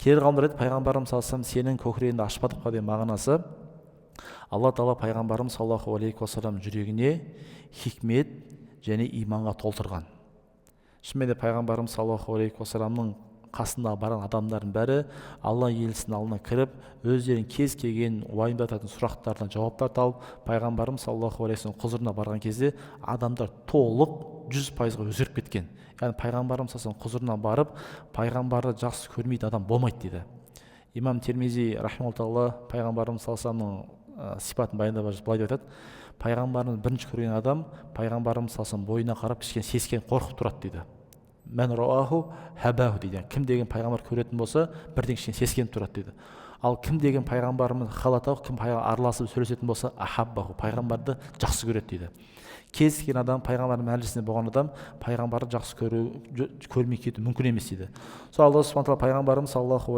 кейбір ғалымдар айтады, пайғамбарымыз саллаллаху алейхи вассалам сенің көкірегіңді ашпадық па деген мағынасы, алла тағала пайғамбарымыз саллаллаху алейхи уассалам жүрегіне хикмет және иманға толтырған. Шынымен де пайғамбарымыз саллаллаху алейхи уассаламның қасында барған адамдардың бәрі алла елшісінің алдына кіріп, өздерінің кез келген уайымдататын сұрақтарына жауаптар тауып, пайғамбарымыз саллаллаху алейхи вассалам құзырына барған кезде адамдар толық 100%-ға өзгеріп кеткен. Яғни пайғамбарымыз саллаллаху алейхи вассалам құзырына барып, пайғамбарды жақсы көрмейтін адам болмайды дейді. Имам Термизи рахимахулла пайғамбарымыз саллаллаху алейхи вассаламның сипатын баяндап былай деп айтады: пайғамбарымыз бірінші көрген адам пайғамбарымыз саллаллаху алейхи вассалам бойына қарап кішкене сескеніп қорқып тұрады дейді. Мән рауаху хабаху дейді. Кім деген пайғамбар көретін болса, бірден кішкене сескеніп тұрады дейді. Ал кім деген пайғамбарымыз халатау, кім араласып сөйлесетін болса, ахаббаху, пайғамбарды жақсы көреді дейді. Кез келген адам, пайғамбар мәжілісінде болған адам пайғамбарды жақсы көрмей кету мүмкін емес дейді. Сол Алла субхана тағала пайғамбарымыз саллаллаху